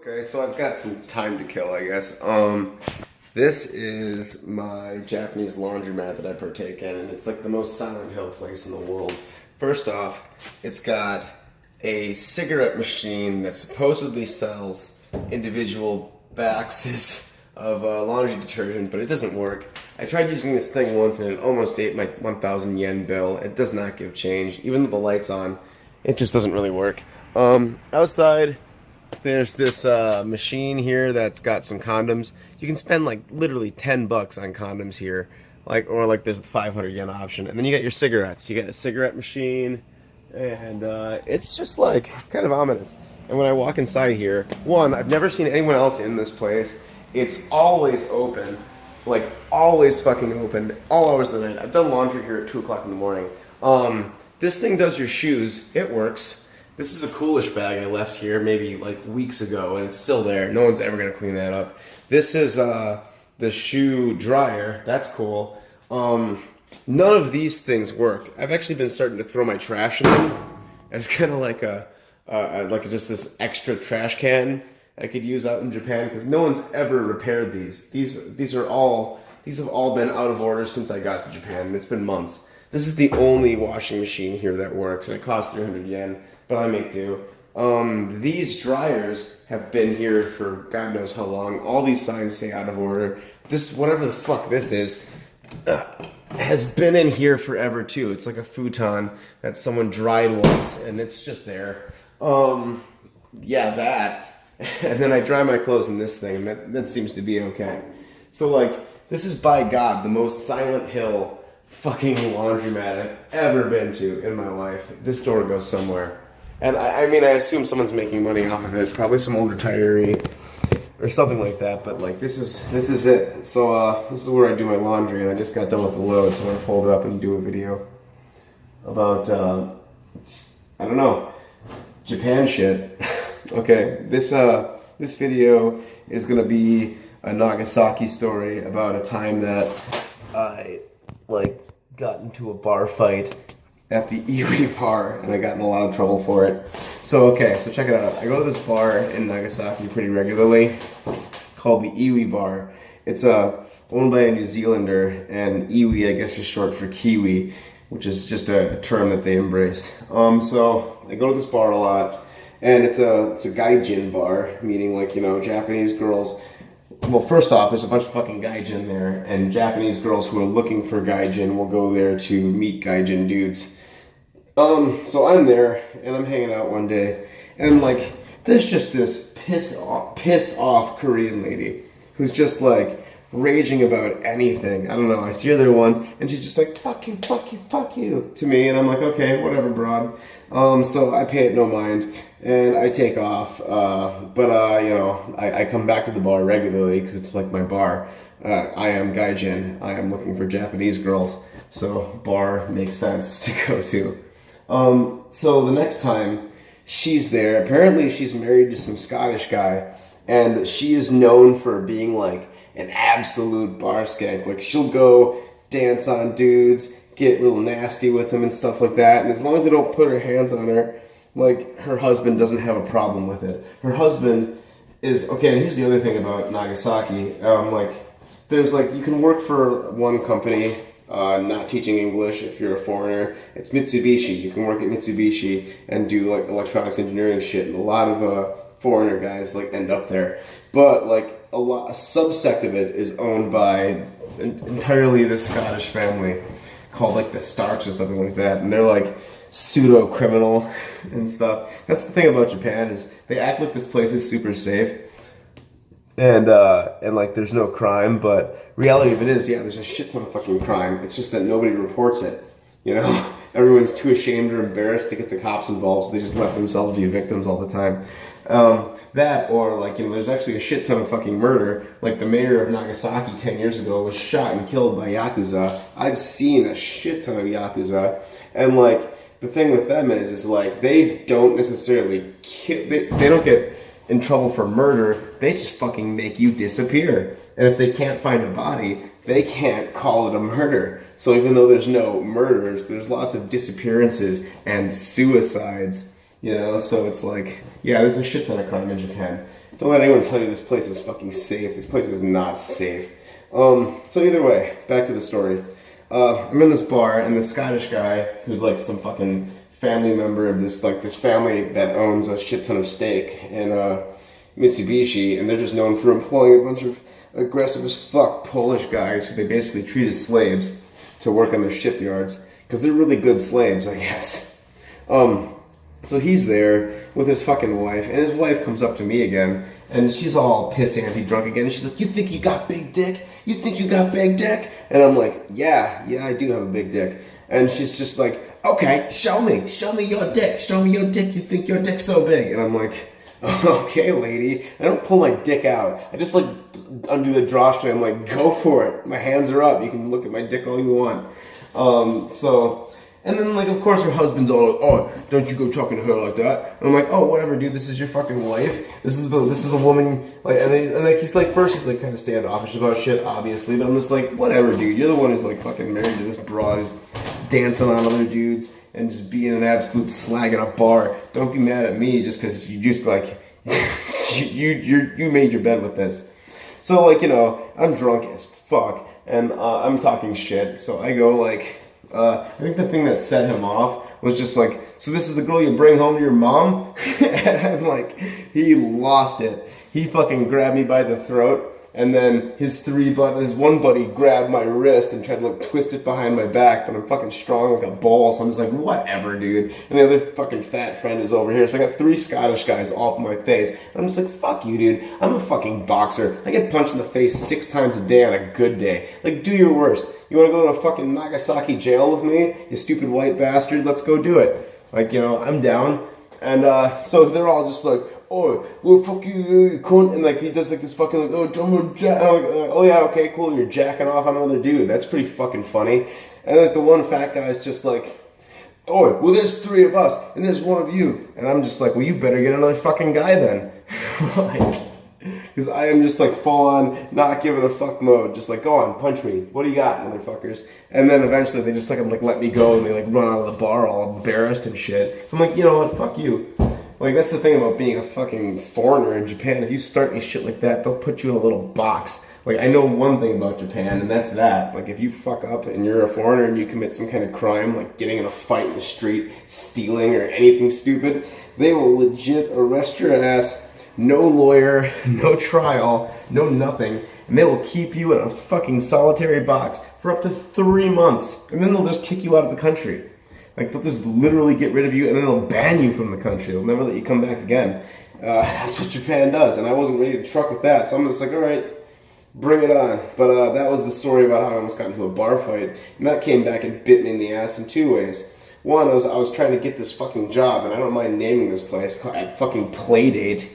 Okay, so I've got some time to kill, I guess. This is my Japanese laundromat that I partake in, and it's like the most Silent Hill place in the world. First off, it's got a cigarette machine that supposedly sells individual boxes of laundry detergent, but it doesn't work. I tried using this thing once and it almost ate my 1,000 yen bill. It does not give change. Even though the light's on, it just doesn't really work. Outside, there's this machine here that's got some condoms. You can spend like literally $10 on condoms here, or there's the 500 yen option. And then you got your cigarettes. You got a cigarette machine, and it's just like kind of ominous. And when I walk inside here, one, I've never seen anyone else in this place. It's always open, like always fucking open, all hours of the night. I've done laundry here at 2 o'clock in the morning. This thing does your shoes. It works. This is a coolish bag I left here maybe like weeks ago, and it's still there. No one's ever gonna clean that up. This is the shoe dryer. That's cool. None of these things work. I've actually been starting to throw my trash in them as kind of like just this extra trash can I could use out in Japan, because no one's ever repaired these. These have all been out of order since I got to Japan, and it's been months. This is the only washing machine here that works, and it costs 300 yen, but I make do. These dryers have been here for God knows how long. All these signs say out of order. This, whatever the fuck this is, has been in here forever too. It's like a futon that someone dried once, and it's just there. Yeah, that. And then I dry my clothes in this thing, and that seems to be okay. So like, this is by God the most Silent Hill fucking laundromat I've ever been to in my life. This door goes somewhere. And I mean, I assume someone's making money off of it, probably some old retiree or something like that, but like this is it. So this is where I do my laundry, and I just got done with the load, so I'm gonna fold it up and do a video about I don't know, Japan shit. Okay, this video is gonna be a Nagasaki story about a time that I got into a bar fight at the Iwi bar, and I got in a lot of trouble for it. So okay, so check it out. I go to this bar in Nagasaki pretty regularly called the Iwi bar. It's owned by a New Zealander, and Iwi, I guess, is short for Kiwi, which is just a term that they embrace. So I go to this bar a lot, and it's a Gaijin bar, meaning like, you know, Japanese girls. Well, first off, there's a bunch of fucking Gaijin there, and Japanese girls who are looking for Gaijin will go there to meet Gaijin dudes. So I'm there, and I'm hanging out one day, and like, there's just this pissed off Korean lady who's just like raging about anything. I don't know, I see her there once, and she's just like, fuck you to me, and I'm like, okay, whatever, broad. So I pay it no mind, and I take off, but you know, I come back to the bar regularly, because it's like my bar. I am Gaijin, I am looking for Japanese girls, so bar makes sense to go to. So the next time she's there, apparently she's married to some Scottish guy, and she is known for being like an absolute bar skank. Like, she'll go dance on dudes, get real nasty with them and stuff like that, and as long as they don't put her hands on her, like, her husband doesn't have a problem with it. Her husband is, okay, and here's the other thing about Nagasaki, like, there's like, you can work for one company, not teaching English if you're a foreigner. It's Mitsubishi. You can work at Mitsubishi and do like electronics engineering shit, and a lot of foreigner guys like end up there. But like a subsect of it is owned by entirely this Scottish family called like the Starks or something like that, and they're like pseudo criminal and stuff. That's the thing about Japan, is they act like this place is super safe. And like there's no crime, but reality of it is, yeah, there's a shit ton of fucking crime. It's just that nobody reports it, you know? Everyone's too ashamed or embarrassed to get the cops involved, so they just let themselves be victims all the time. That, or like, you know, there's actually a shit ton of fucking murder. Like the mayor of Nagasaki 10 years ago was shot and killed by Yakuza. I've seen a shit ton of Yakuza, and like, the thing with them is like, they don't necessarily kill, they don't get in trouble for murder, they just fucking make you disappear. And if they can't find a body, they can't call it a murder. So even though there's no murders, there's lots of disappearances and suicides, you know? So it's like, yeah, there's a shit ton of crime in Japan. Don't let anyone tell you this place is fucking safe. This place is not safe. So either way, back to the story. I'm in this bar, and this Scottish guy, who's like some fucking family member of this family that owns a shit ton of steak in Mitsubishi, and they're just known for employing a bunch of aggressive as fuck Polish guys who they basically treat as slaves to work on their shipyards, because they're really good slaves, I guess. So he's there with his fucking wife, and his wife comes up to me again, and she's all piss anti-drunk again, and she's like, "You think you got big dick? You think you got big dick?" And I'm like, yeah, I do have a big dick. And she's just like, "Okay, show me your dick, you think your dick's so big." And I'm like, "Okay, lady." I don't pull my dick out. I just like undo the drawstring. I'm like, "Go for it. My hands are up. You can look at my dick all you want." And then, like, of course, her husband's all like, "Oh, don't you go talking to her like that." And I'm like, "Oh, whatever, dude. This is your fucking wife. This is the woman." Like, and like, he's like, first he's like kind of standoffish about shit, obviously. But I'm just like, whatever, dude. You're the one who's like fucking married to this broad who's dancing on other dudes and just being an absolute slag at a bar. Don't be mad at me just because you just like you made your bed with this. So like, you know, I'm drunk as fuck and I'm talking shit. So I go like. I think the thing that set him off was just like, "So this is the girl you bring home to your mom?" And like, he lost it. He fucking grabbed me by the throat, and then his one buddy grabbed my wrist and tried to like twist it behind my back, but I'm fucking strong like a bull, so I'm just like, whatever, dude. And the other fucking fat friend is over here, so I got 3 Scottish guys all up in my face. And I'm just like, fuck you, dude. I'm a fucking boxer. I get punched in the face 6 times a day on a good day. Like, do your worst. You wanna go to a fucking Nagasaki jail with me, you stupid white bastard? Let's go do it. Like, you know, I'm down. And so they're all just like, "Oh, well, fuck you, you cunt." And like, he does like this fucking like, "Oh, don't jack." And I'm like, "Oh yeah, okay, cool. You're jacking off on another dude. That's pretty fucking funny." And like the one fat guy's just like, "Oh, well, there's 3 of us, and there's 1 of you." And I'm just like, "Well, you better get another fucking guy then." Like, because I am just like full on not giving a fuck mode. Just like, "Go on, punch me. What do you got, motherfuckers?" And then eventually they just like let me go and they like run out of the bar all embarrassed and shit. So I'm like, you know what? Fuck you. Like, that's the thing about being a fucking foreigner in Japan. If you start any shit like that, they'll put you in a little box. Like, I know one thing about Japan, and that's that. Like, if you fuck up and you're a foreigner and you commit some kind of crime, like getting in a fight in the street, stealing, or anything stupid, they will legit arrest your ass. No lawyer, no trial, no nothing. And they will keep you in a fucking solitary box for up to 3 months. And then they'll just kick you out of the country. Like, they'll just literally get rid of you, and then they'll ban you from the country. They'll never let you come back again. That's what Japan does, and I wasn't ready to truck with that. So I'm just like, all right, bring it on. But that was the story about how I almost got into a bar fight, and that came back and bit me in the ass in 2 ways. One, I was trying to get this fucking job, and I don't mind naming this place, at fucking Playday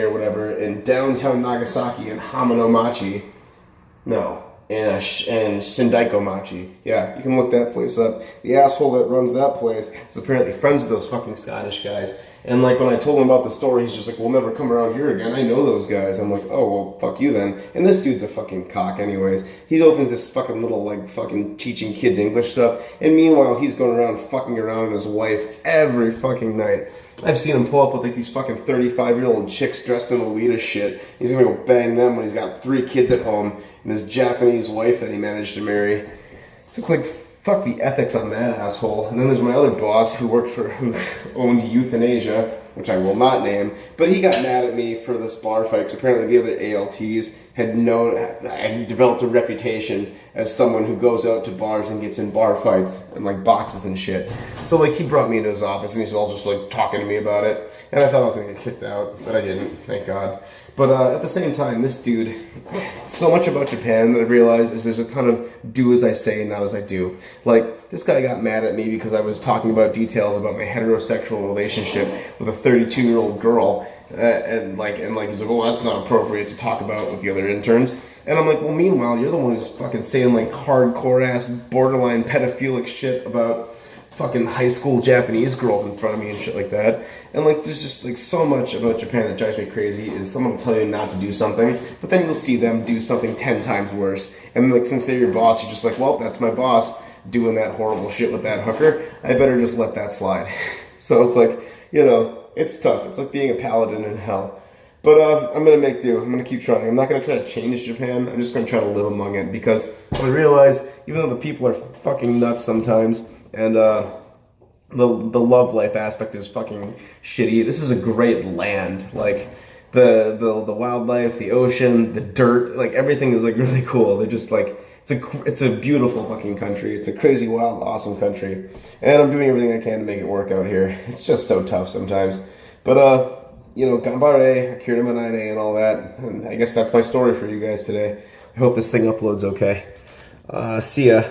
or whatever, in downtown Nagasaki in Hamanomachi. No. And Sendaikomachi. Yeah, you can look that place up. The asshole that runs that place is apparently friends with those fucking Scottish guys. And like when I told him about the story, he's just like, "We'll never come around here again. I know those guys." I'm like, "Oh, well, fuck you then." And this dude's a fucking cock anyways. He opens this fucking little like fucking teaching kids English stuff. And meanwhile, he's going around fucking around with his wife every fucking night. I've seen him pull up with like these fucking 35-year-old chicks dressed in Lolita shit. He's gonna go bang them when he's got 3 kids at home and his Japanese wife that he managed to marry. So it's like, fuck the ethics on that asshole. And then there's my other boss who owned euthanasia, which I will not name, but he got mad at me for this bar fight because apparently the other ALTs had developed a reputation as someone who goes out to bars and gets in bar fights and like boxes and shit. So like he brought me into his office and he's all just like talking to me about it, and I thought I was gonna get kicked out, but I didn't, thank God. But at the same time, this dude, so much about Japan that I've realized is there's a ton of do as I say, not as I do. Like, this guy got mad at me because I was talking about details about my heterosexual relationship with a 32-year-old girl. And he's like, "Oh, that's not appropriate to talk about with the other interns." And I'm like, well, meanwhile, you're the one who's fucking saying like hardcore-ass, borderline pedophilic shit about fucking high school Japanese girls in front of me and shit like that. And like, there's just like so much about Japan that drives me crazy is someone will tell you not to do something, but then you'll see them do something 10 times worse. And like, since they're your boss, you're just like, well, that's my boss doing that horrible shit with that hooker. I better just let that slide. So it's like, you know, it's tough. It's like being a paladin in hell. But I'm gonna make do. I'm gonna keep trying. I'm not gonna try to change Japan. I'm just gonna try to live among it because I realize even though the people are fucking nuts sometimes and the love life aspect is fucking shitty. This is a great land. Like the wildlife, the ocean, the dirt, like everything is like really cool. They're just like it's a beautiful fucking country. It's a crazy, wild, awesome country. And I'm doing everything I can to make it work out here. It's just so tough sometimes. But you know, gambare, akira manane, and all that. And I guess that's my story for you guys today. I hope this thing uploads okay. See ya.